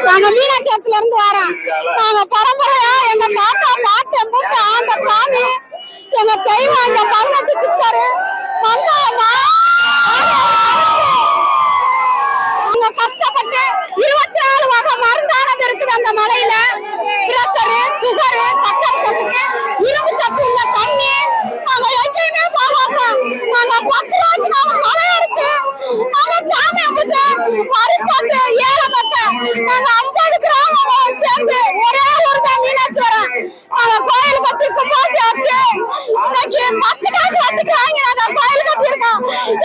நாங்க மீனாட்சியத்துல இருந்து வரோம். நாங்க பரம்பரையா எங்க தாத்தா பாட்டு எம்பூட்டு ஆண்ட சாமி எங்க தெய்வம் அந்த 18 சித்தரு வந்தாங்க. அவங்க கஷ்டப்பட்டு 24 வகை மருந்தானது இருக்குது அந்த மலையில. பிரஷரு, சுகரு, சக்கரை சத்துக்கு, இரும்பு சத்து உள்ள தண்ணி நாங்க எங்கேயுமே போகாம நாங்க 10 ரூபாய்க்கு நாங்க மலை எடுத்து நாங்க சாமி கும்பிட்டு வரி போட்டு ஏழை மக்கள் நாங்க 50 கிராமம் சேர்ந்து ஒரே ஊர் தான் மீனாட்சி வரோம். நாங்க கோயில் கட்டி கும்பாசி வச்சு இன்னைக்கு 10 காசு வட்டிக்கு வாங்கி நாங்க கோயில் கட்டியிருக்கோம்.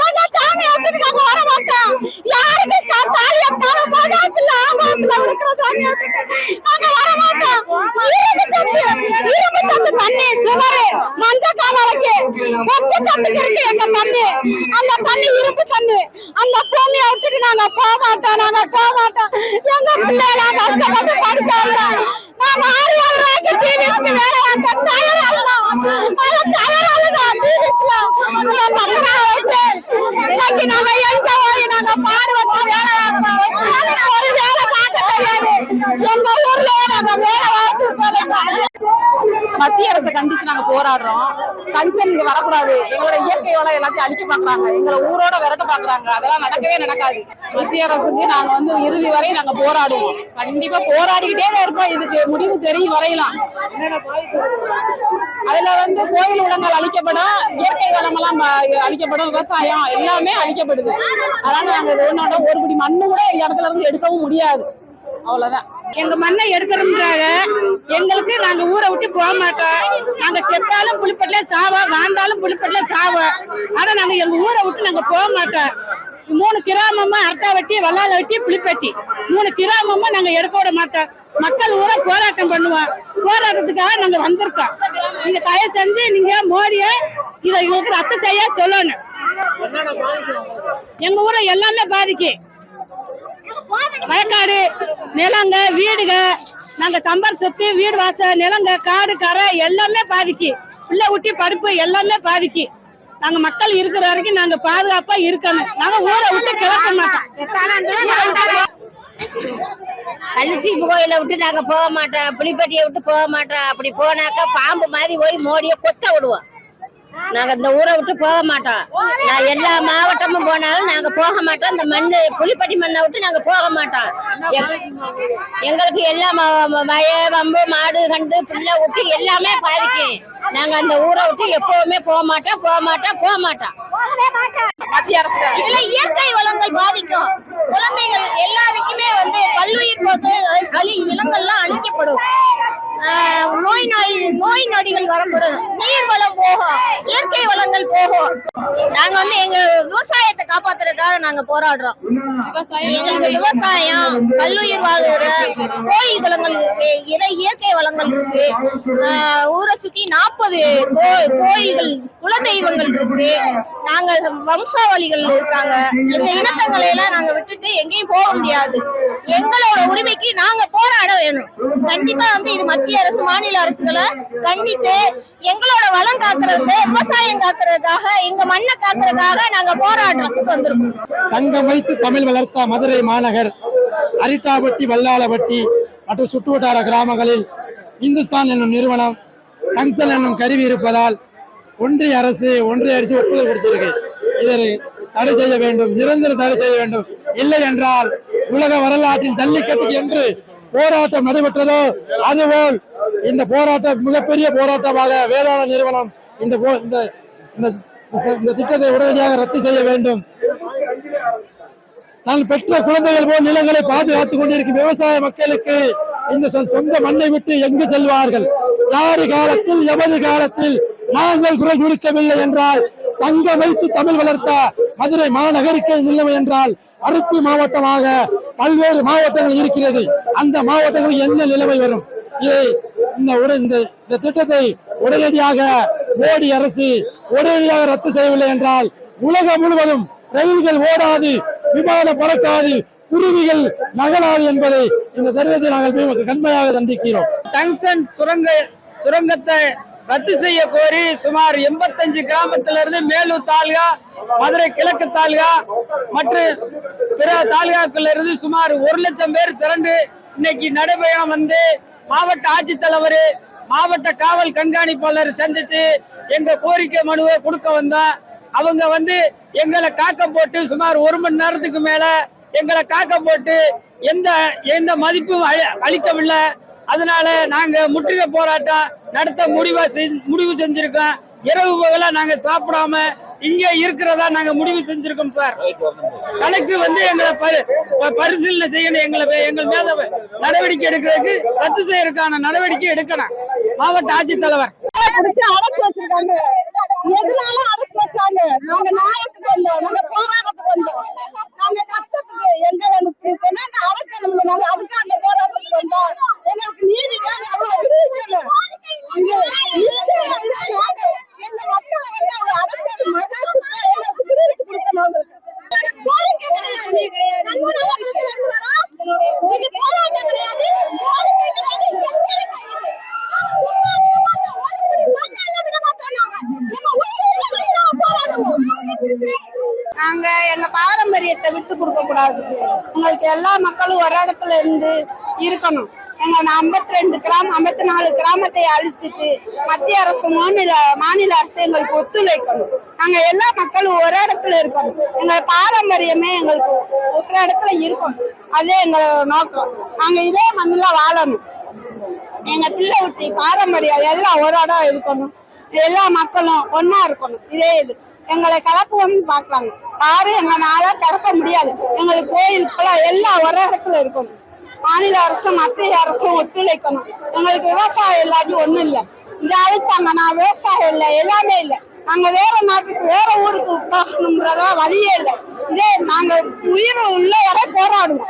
எங்க சாமி விட்டுட்டு நாங்க வர மாட்டோம். யாருக்கு தாலி எடுத்தாலும் மகா பிள்ளை ஆமா பிள்ளை விடுக்கிற சாமி நாங்க வர மாட்டோம். இரும்பு சத்து தண்ணி, சுகரு, மஞ்சள் காமலைக்கு உப்பு சத்துக்கு இருக்கு எங்க தண்ணி. அந்த தண்ணி இரும்பு தண்ணி. அந்த பூமியை விட்டுட்டு நாங்க போக மாட்டோம். எங்க பிள்ளைகளை கஷ்டப்பட்டு படிச்சாங்க. நாங்க 6,000 ரூபாய்க்கு டிவிஸ்க்கு வேலை வாங்க தயாராகலாம். இன்னைக்கு நாங்க எங்க போய் நாங்க பாடுபட்டு வேலை வாங்கணும். ஒரு வேலை பார்க்க தெரியாது. எங்க ஊர்ல நாங்க வேலை வாங்கிட்டு மத்திய அரசை கண்டிச்சு நாங்க போராடுறோம். கன்சர்ன் இங்க வரக்கூடாது. எங்களோட இயற்கை வளம் எல்லாத்தையும் அழிக்க பாக்குறாங்க. எங்களை ஊரோட விரட்ட பாக்குறாங்க. அதெல்லாம் நடக்கவே நடக்காது. மத்திய அரசுக்கு நாங்க இறுதி வரை நாங்க போராடுவோம். கண்டிப்பா போராடிக்கிட்டே தான் இருப்போம். இதுக்கு முடிவு தெரியும் வரையலாம். அதுல கோயில் உடங்கள் அழிக்கப்படும், இயற்கை வளம் எல்லாம் அழிக்கப்படும், விவசாயம் எல்லாமே அழிக்கப்படுது. அதனால நாங்க இது ஒன்னோட ஒரு பிடி மண்ணு கூட எங்க இடத்துல இருந்து எடுக்கவும் முடியாது. அவ்வளவுதான். எங்க மண்ணை எடுக்கிறோம்ன்றாங்க. எங்களுக்கு நாங்க ஊரை விட்டு போக மாட்டோம். நாங்க செத்தாலும் புலிப்பட்டில சாவோம், வாழ்ந்தாலும் புலிப்பட்டில சாவோம். ஆனா நாங்க எங்க ஊரை விட்டு நாங்க போக மாட்டோம். 3 கிராமமா அர்த்தாவட்டி, வல்லாலவட்டி, புலிப்பட்டி 3 கிராமமா நாங்க எடுக்க விட மாட்டோம். மக்கள் ஊரை போராட்டம் பண்ணுவோம். போராட்டத்துக்காக நாங்க வந்திருக்கோம். நீங்க தயவு செஞ்சு நீங்க மோடிய இதை எங்களுக்கு ரத்து செய்ய சொல்லணும். எங்க ஊரை எல்லாமே பாதிக்கு. வயக்காடு, நிலங்க, வீடுக, நாங்க சம்பர் சொத்து, வீடு வாசல், நிலங்க, காடு, கரை எல்லாமே பாதிக்கு. பிள்ளை ஊட்டி படிப்பு எல்லாமே பாதிக்கு. நாங்க மக்கள் இருக்கிற வரைக்கும் நாங்க பாதுகாப்பா இருக்கணும். நாங்க ஊரை விட்டு கிளம்ப மாட்டோம். கள்ளிச்சீப்பு கோயிலை விட்டு நாங்க போக மாட்டோம். புலிப்பட்டியை விட்டு போக மாட்டோம். அப்படி போனாக்கா பாம்பு மாதிரி போய் மோடியை கொத்த விடுவோம். நாங்க இந்த ஊரை விட்டு போக மாட்டோம். நான் எல்லா மாவட்டமும் போனாலும் நாங்க போக மாட்டோம். இந்த மண்ணு புலிப்பட்டி மண்ணை விட்டு நாங்க போக மாட்டோம். எங்களுக்கு எல்லாம் வய, வம்பு, மாடு, கண்டு, பிள்ளை விட்டு எல்லாமே பாதிக்கும். நாங்க அந்த ஊரை விட்டு எப்பவுமே போக மாட்டோம். மத்திய அரசு இதுல இயற்கை வளங்கள் பாதிக்கும். குழந்தைகள் எல்லாருக்குமே பல்லுயிர் போக்கு இனங்கள்லாம் அழிக்கப்படும். நோய் நொடிகள் வரப்படும். நீர் வளம் போகும், இயற்கை வளங்கள் போகும். நாங்க எங்க விவசாயத்தை காப்பாத்துறதுக்காக நாங்க போராடுறோம். எங்களுக்கு விவசாயம், பல்லுயிர் வாழ்கிற கோயில் வளங்கள் இருக்கு, இயற்கை வளங்கள் இருக்கு. ஊரை சுத்தி 40 கோயில்கள், குலதெய்வங்கள் இருக்கு. நாங்க வம்சாவளிகள் இருக்காங்க. இந்த இனத்தங்களை எல்லாம் நாங்க விட்டுட்டு எங்கேயும் போக முடியாது. எங்களோட உரிமைக்கு நாங்க போராட வேணும். கண்டிப்பா இது மத்திய அரசு, மாநில அரசுகளை கண்டித்து எங்களோட வளம் காக்குறதுக்கு, விவசாயம் காக்குறதுக்காக, எங்க மண்ணை காக்குறதுக்காக நாங்க போராடுறதுக்கு வந்திருக்கோம். சங்கம் வைத்து தமிழ் வளர்த்த மதுரை மாநகர் அரிட்டாபட்டி, வல்லாளப்பட்டி மற்றும் சுற்றுவட்டார கிராமங்களில் இந்துஸ்தான் என்னும் நிறுவனம் கன்சல் என்னும் கருவி இருப்பதால் ஒன்றிய அரசு ஒப்புதல் கொடுத்திருக்கு. இதை தடை செய்ய வேண்டும், நிரந்தர தடை செய்ய வேண்டும். இல்லை என்றால் உலக வரலாற்றில் ஜல்லிக்கட்டுக்கு என்று போராட்டம் நடைபெற்றதோ அதுபோல் இந்த போராட்டம் மிகப்பெரிய போராட்டமாக வேளாண் நிறுவனம் இந்த திட்டத்தை உடனடியாக ரத்து செய்ய வேண்டும். தான் பெற்ற குழந்தைகள் போல் நிலங்களை பாதுகாத்துக் கொண்டிருக்கும் விவசாய மக்களுக்கு இந்த சொந்த மண்ணை விட்டு எங்கு செல்வார்கள்? யாரு காலத்தில், எமது காலத்தில் நாங்கள் குரல் கொடுக்கவில்லை என்றால் சங்கம் வைத்து தமிழ் வளர்த்த மதுரை மாநகருக்கு நிலைமை என்றால் அரிசி மாவட்டமாக பல்வேறு மாவட்டங்கள் இருக்கிறது. அந்த மாவட்டங்களுக்கு என்ன நிலைமை வரும்? இந்த திட்டத்தை உடனடியாக மோடி அரசு உடனடியாக ரத்து செய்யவில்லை என்றால் உலகம் முழுவதும் ரயில்கள் ஓடாது, விமானம் பறக்காது, குருவிகள் நகராது என்பதை இந்த தெரிவித்து நாங்கள் கண்மையாக தண்டிக்கிறோம். டங்ஸ்டன் சுரங்கத்தை ரத்து செய்ய கோரி சுமார் 85 கிராமத்திலிருந்து மேலூர் தாலுகா, மதுரை கிழக்கு தாலுகா மற்றும் பிற தாலுகாக்கள் இருந்து சுமார் 1 லட்சம் பேர் திரண்டு இன்னைக்கு நடைபயணம் வந்து மாவட்ட ஆட்சித்தலைவர், மாவட்ட காவல் கண்காணிப்பாளர் சந்தித்து எங்க கோரிக்கை மனுவை கொடுக்க வந்தோம். அவங்க வந்து எங்களை காக்க போட்டு சுமார் 1 மணி நேரத்துக்கு மேல எங்களை காக்க போட்டு எந்த மதிப்பும் அளிக்கவில்லை. அதனால நாங்க முற்றுகை போராட்டம் நடத்த முடிவு செஞ்சிருக்கோம். இரவு பகலா நாங்க சாப்பிடாம இங்க இருக்கிறதா நாங்க முடிவு செஞ்சிருக்கோம் சார். கலெக்டர் வந்து எங்களை பரிசீலனை செய்யணும், எங்கள் மேல நடவடிக்கை எடுக்கிறதுக்கு, ரத்து செய்யறதுக்கான நடவடிக்கை எடுக்கணும் மாவட்ட ஆட்சித்தலைவர். அடைச்சு வச்சிருக்காங்க. எதனால அடைச்சு வச்சாங்க? நாங்க நியாயத்துக்கு வந்தோம், நாங்க போராட்டத்துக்கு வந்தோம், நாங்க கஷ்டத்துக்கு எங்க அரசியல் நாங்க அதுக்கு அந்த போராட்டத்துக்கு வந்தோம். எங்களுக்கு நீதி வேணும், அவ்வளவு விடுவிக்கணும். எங்க மக்களை வந்து அவங்க அடைச்சது எங்களுக்கு விடுவிச்சு கொடுக்கணும். கோரிக்கை கிடையாது, சமுதாயத்துல இருந்து வரோம். இது போராட்டம் கிடையாது, கோரிக்கை கிடையாது, எச்சரிக்கை இது. நாங்க எங்க பாரம்பரியத்தை விட்டு கொடுக்க கூடாது. உங்களுக்கு எல்லா மக்களும் ஒரு இடத்துல இருந்து இருக்கணும். எங்க 54 கிராமத்தை அழிச்சிட்டு மத்திய அரசு மாநில அரசு எங்களுக்கு ஒத்துழைக்கணும். நாங்க எல்லா மக்களும் ஒரு இடத்துல இருக்கணும். எங்க பாரம்பரியமே எங்களுக்கு ஒரு இடத்துல இருக்கணும். அதே எங்களோட நோக்கம். நாங்க இதே மண்ணில வாழணும். எங்க பிள்ளை ஊட்டி பாரம்பரியம் எல்லாம் ஒரு இடம் இருக்கணும். எல்லா மக்களும் ஒன்னா இருக்கணும். இதே இது எங்களை கலப்புவோம்னு பாக்குறாங்க. யாரும் எங்களால கலப்ப முடியாது. எங்களுக்கு கோயில் எல்லாம் ஒரு இடத்துல இருக்கணும். மாநில அரசும் மத்திய அரசும் ஒத்துழைக்கணும். எங்களுக்கு விவசாயம் இல்லாட்டி ஒண்ணும் இல்லை. இந்த அழிச்சாங்கன்னா விவசாயம் இல்லை, எல்லாமே இல்லை. நாங்க வேற நாட்டுக்கு வேற ஊருக்கு போகணும்ன்றதா வழியே இல்லை. இதே நாங்க உயிர் உள்ள வரை போராடுவோம்.